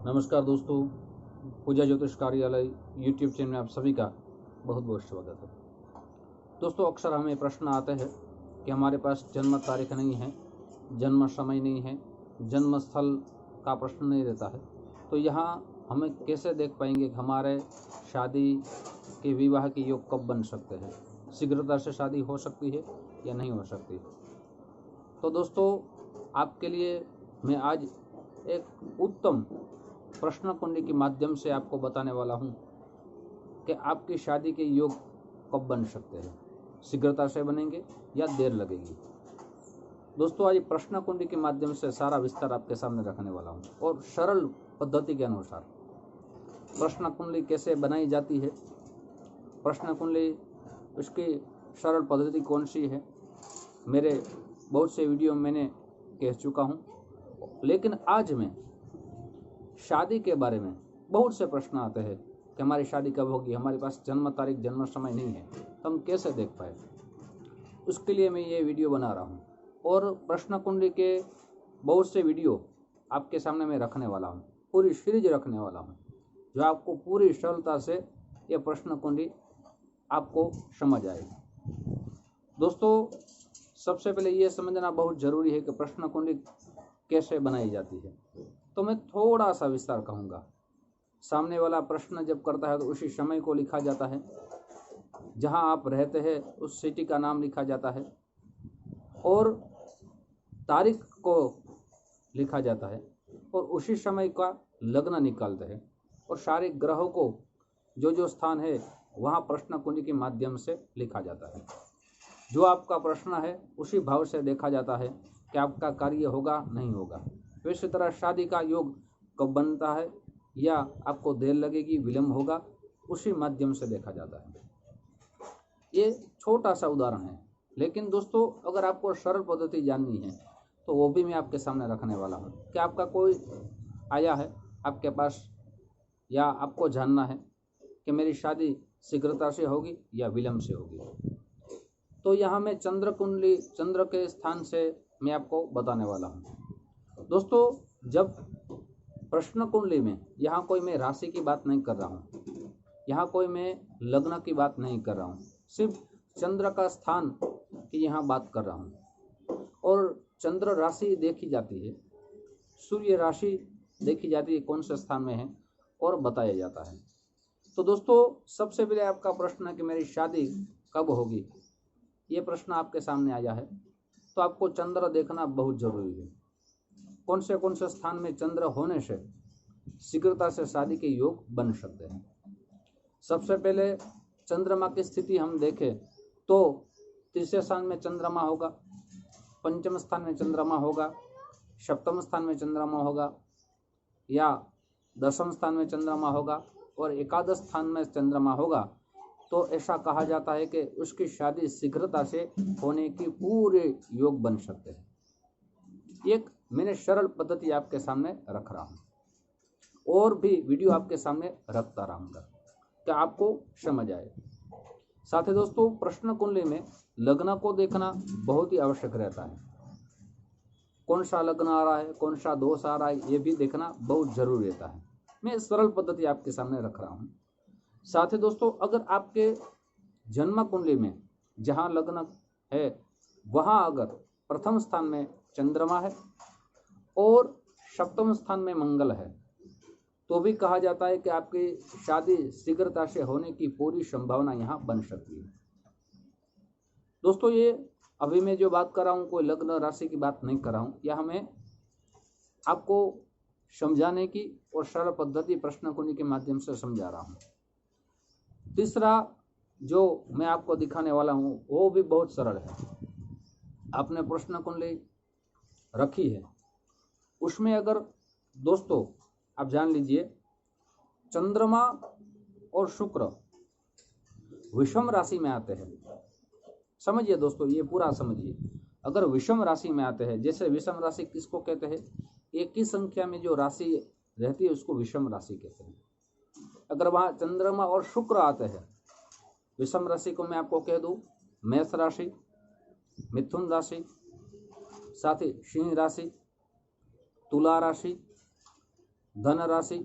नमस्कार दोस्तों, पूजा ज्योतिष कार्यालय यूट्यूब चैनल में आप सभी का बहुत बहुत स्वागत है। दोस्तों, अक्सर हमें प्रश्न आते हैं कि हमारे पास जन्म तारीख नहीं है, जन्म समय नहीं है, जन्म स्थल का प्रश्न नहीं रहता है, तो यहाँ हमें कैसे देख पाएंगे कि हमारे शादी के विवाह के योग कब बन सकते हैं, शीघ्रता से शादी हो सकती है या नहीं हो सकती है। तो दोस्तों, आपके लिए मैं आज एक उत्तम प्रश्न कुंडली के माध्यम से आपको बताने वाला हूं कि आपकी शादी के योग कब बन सकते हैं, शीघ्रता से बनेंगे या देर लगेगी। दोस्तों, आज प्रश्न कुंडली के माध्यम से सारा विस्तार आपके सामने रखने वाला हूं और सरल पद्धति के अनुसार प्रश्न कुंडली कैसे बनाई जाती है, प्रश्न कुंडली उसकी सरल पद्धति कौन सी है, मेरे बहुत से वीडियो मैंने कह चुका हूं। लेकिन आज मैं शादी के बारे में बहुत से प्रश्न आते हैं कि हमारी शादी कब होगी, हमारे पास जन्म तारीख जन्म समय नहीं है, तो हम कैसे देख पाए। उसके लिए मैं ये वीडियो बना रहा हूँ और प्रश्न कुंडली के बहुत से वीडियो आपके सामने मैं रखने वाला हूँ, पूरी सीरीज रखने वाला हूँ, जो आपको पूरी सरलता से ये प्रश्न कुंडली आपको समझ आएगी। दोस्तों, सबसे पहले ये समझना बहुत ज़रूरी है कि प्रश्न कुंडली कैसे बनाई जाती है। तो मैं थोड़ा सा विस्तार कहूँगा। सामने वाला प्रश्न जब करता है तो उसी समय को लिखा जाता है, जहाँ आप रहते हैं उस सिटी का नाम लिखा जाता है और तारीख को लिखा जाता है और उसी समय का लग्न निकालते हैं और सारे ग्रहों को जो स्थान है वहाँ प्रश्न कुंडली के माध्यम से लिखा जाता है। जो आपका प्रश्न है उसी भाव से देखा जाता है कि आपका कार्य होगा नहीं होगा। तो इसी तरह शादी का योग कब बनता है या आपको देर लगेगी, विलंब होगा, उसी माध्यम से देखा जाता है। ये छोटा सा उदाहरण है, लेकिन दोस्तों अगर आपको सरल पद्धति जाननी है तो वो भी मैं आपके सामने रखने वाला हूँ कि आपका कोई आया है आपके पास या आपको जानना है कि मेरी शादी शीघ्रता से होगी या विलंब से होगी। तो यहाँ मैं चंद्र कुंडली, चंद्र के स्थान से मैं आपको बताने वाला हूँ। दोस्तों, जब प्रश्न कुंडली में यहाँ कोई मैं राशि की बात नहीं कर रहा हूँ, यहाँ कोई मैं लग्न की बात नहीं कर रहा हूँ, सिर्फ चंद्र का स्थान की यहाँ बात कर रहा हूँ। और चंद्र राशि देखी जाती है, सूर्य राशि देखी जाती है कौन से स्थान में है और बताया जाता है। तो दोस्तों, सबसे पहले आपका प्रश्न है कि मेरी शादी कब होगी, ये प्रश्न आपके सामने आया है, तो आपको चंद्र देखना बहुत जरूरी है। कौन से स्थान में चंद्र होने से शीघ्रता से शादी के योग बन सकते हैं। सबसे पहले चंद्रमा की स्थिति हम देखें तो तीसरे स्थान में चंद्रमा होगा, पंचम स्थान में चंद्रमा होगा, सप्तम स्थान में चंद्रमा होगा या दसम स्थान में चंद्रमा होगा और एकादश स्थान में चंद्रमा होगा, तो ऐसा कहा जाता है कि उसकी शादी शीघ्रता से होने की पूरे योग बन सकते हैं। एक मैंने सरल पद्धति आपके सामने रख रहा हूँ और भी वीडियो आपके सामने रखता रहूँगा कि आपको समझ आए। साथ ही दोस्तों, प्रश्न कुंडली में लग्न को देखना बहुत ही आवश्यक रहता है। कौन सा लग्न आ रहा है, कौन सा दोष आ रहा है, ये भी देखना बहुत जरूरी रहता है। मैं सरल पद्धति आपके सामने रख रहा हूँ। साथ ही दोस्तों, अगर आपके जन्म कुंडली में जहाँ लग्न है वहाँ अगर प्रथम स्थान में चंद्रमा है और सप्तम स्थान में मंगल है, तो भी कहा जाता है कि आपकी शादी शीघ्रता से होने की पूरी संभावना यहाँ बन सकती है। दोस्तों, ये अभी मैं जो बात कर रहा हूँ कोई लग्न राशि की बात नहीं कर रहा हूँ, यह हमें आपको समझाने की और सरल पद्धति प्रश्न कुंडली के माध्यम से समझा रहा हूँ। तीसरा जो मैं आपको दिखाने वाला हूँ वो भी बहुत सरल है। आपने प्रश्न कुंडली रखी है, उसमें अगर दोस्तों आप जान लीजिए चंद्रमा और शुक्र विषम राशि में आते हैं। समझिए दोस्तों, ये पूरा समझिए। अगर विषम राशि में आते हैं, जैसे विषम राशि किसको कहते हैं, एक ही संख्या में जो राशि रहती है उसको विषम राशि कहते हैं। अगर वहाँ चंद्रमा और शुक्र आते हैं, विषम राशि को मैं आपको कह दूं मेष राशि, मिथुन राशि, साथ ही सिंह राशि, तुला राशि, धन राशि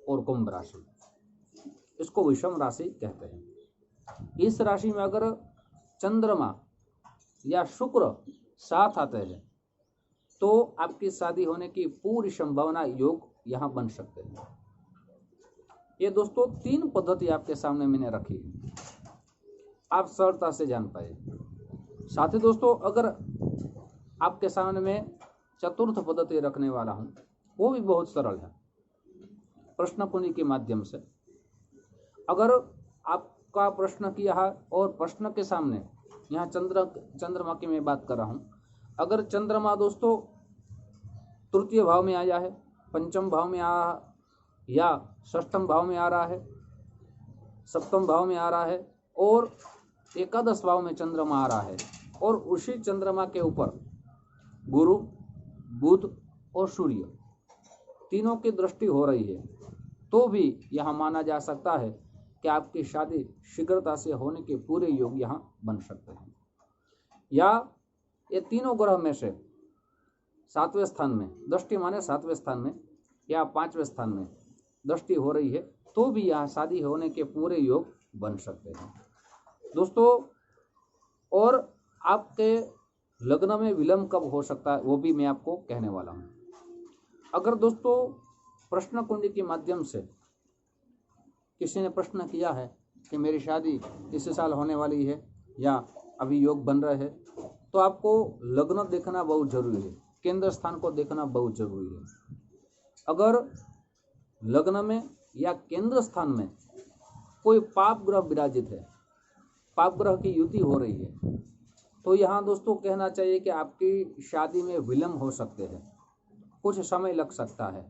और कुंभ राशि, इसको विषम राशि कहते हैं। इस राशि में अगर चंद्रमा या शुक्र साथ आते हैं तो आपकी शादी होने की पूरी संभावना योग यहां बन सकते हैं। ये दोस्तों 3 पद्धति आपके सामने मैंने रखी है, आप सरलता से जान पाए। साथ ही दोस्तों अगर आपके सामने में चतुर्थ पद्धति रखने वाला हूं, वो भी बहुत सरल है। प्रश्न कुंजी के माध्यम से अगर आपका प्रश्न किया है और प्रश्न के सामने यहाँ चंद्रमा की मैं बात कर रहा हूँ, अगर चंद्रमा दोस्तों तृतीय भाव में आया है, पंचम भाव में आ या षष्ठम भाव में आ रहा है, सप्तम भाव में आ रहा है और एकादश भाव में चंद्रमा आ रहा है और उसी चंद्रमा के ऊपर गुरु, बुध और सूर्य तीनों की दृष्टि हो रही है, तो भी यह माना जा सकता है कि आपकी शादी शीघ्रता से होने के पूरे योग यहाँ बन सकते हैं। या ये तीनों ग्रह में से 7वें स्थान में दृष्टि माने 7वें स्थान में या 5वें स्थान में दृष्टि हो रही है, तो भी यहाँ शादी होने के पूरे योग बन सकते हैं दोस्तों। और आपके लग्न में विलंब कब हो सकता है वो भी मैं आपको कहने वाला हूँ। अगर दोस्तों प्रश्न कुंजी के माध्यम से किसी ने प्रश्न किया है कि मेरी शादी इस साल होने वाली है या अभी योग बन रहे हैं, तो आपको लग्न देखना बहुत जरूरी है, केंद्र स्थान को देखना बहुत जरूरी है। अगर लग्न में या केंद्र स्थान में कोई पाप ग्रह विराजित है, पाप ग्रह की युति हो रही है, तो यहाँ दोस्तों कहना चाहिए कि आपकी शादी में विलंब हो सकते हैं, कुछ समय लग सकता है,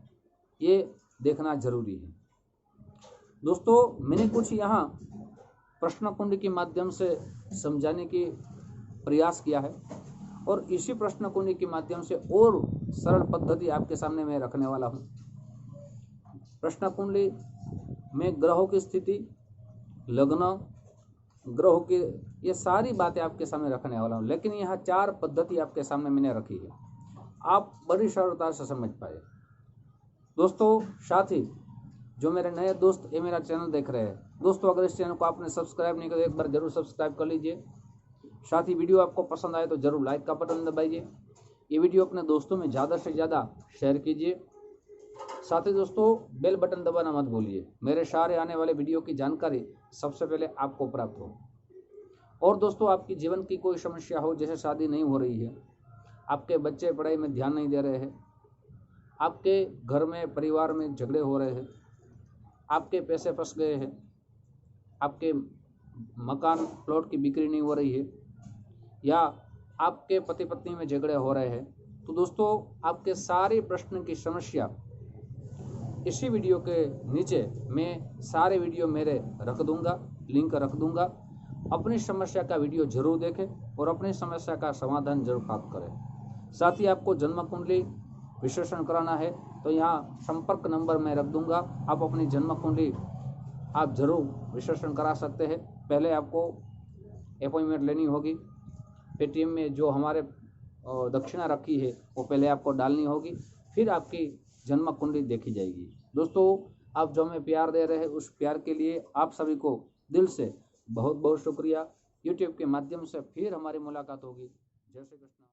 ये देखना जरूरी है दोस्तों। मैंने कुछ यहाँ प्रश्न कुंज के माध्यम से समझाने की प्रयास किया है और इसी प्रश्न कुंज के माध्यम से और सरल पद्धति आपके सामने मैं रखने वाला हूँ। प्रश्न कुंडली में ग्रहों की स्थिति, लग्न, ग्रहों की ये सारी बातें आपके सामने रखने वाला हूँ, लेकिन यहाँ 4 पद्धति आपके सामने मैंने रखी है, आप बड़ी सरलता से समझ पाए दोस्तों। साथ ही जो मेरे नए दोस्त ये मेरा चैनल देख रहे हैं दोस्तों, अगर इस चैनल को आपने सब्सक्राइब नहीं किया एक बार जरूर सब्सक्राइब कर लीजिए। साथ ही वीडियो आपको पसंद आए तो जरूर लाइक का बटन दबाइए, ये वीडियो अपने दोस्तों में ज़्यादा से ज़्यादा शेयर कीजिए। साथ ही दोस्तों बेल बटन दबाना मत भूलिए, मेरे सारे आने वाले वीडियो की जानकारी सबसे पहले आपको प्राप्त हो। और दोस्तों आपकी जीवन की कोई समस्या हो, जैसे शादी नहीं हो रही है, आपके बच्चे पढ़ाई में ध्यान नहीं दे रहे हैं, आपके घर में परिवार में झगड़े हो रहे हैं, आपके पैसे फंस गए हैं, आपके मकान प्लॉट की बिक्री नहीं हो रही है, या आपके पति पत्नी में झगड़े हो रहे हैं, तो दोस्तों आपके सारे प्रश्न की समस्या इसी वीडियो के नीचे मैं सारे वीडियो मेरे रख दूंगा, लिंक रख दूंगा। अपनी समस्या का वीडियो जरूर देखें और अपनी समस्या का समाधान जरूर प्राप्त करें। साथ ही आपको जन्म कुंडली विश्लेषण कराना है तो यहाँ संपर्क नंबर मैं रख दूंगा, आप अपनी जन्म कुंडली आप जरूर विश्लेषण करा सकते हैं। पहले आपको अपॉइंटमेंट लेनी होगी, पेटीएम में जो हमारे दक्षिणा रखी है वो पहले आपको डालनी होगी, फिर आपकी जन्म कुंडली देखी जाएगी। दोस्तों आप जो हमें प्यार दे रहे हैं उस प्यार के लिए आप सभी को दिल से बहुत बहुत शुक्रिया। यूट्यूब के माध्यम से फिर हमारी मुलाकात होगी। जय श्री कृष्ण।